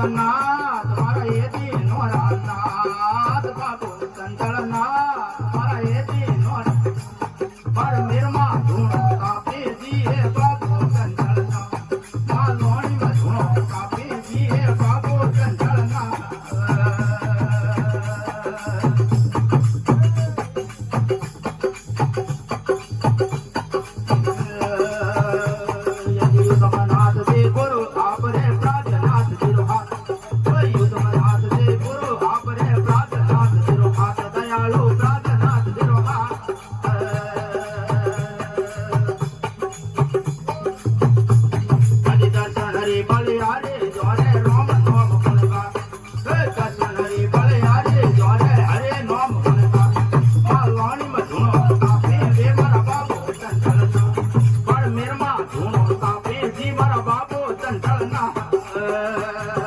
ચંચળનાથ મારા એથી નોરાનાથ બાબુ ચંચળનાથ મારા એથી નોરા મારા મેરમાં ધૂણો કાપી દીએ બાબુ ચંચળનાથ મા લોણીમાં ધૂણો કાપી દીએ બાબુ ચંચળનાથ ધૂણો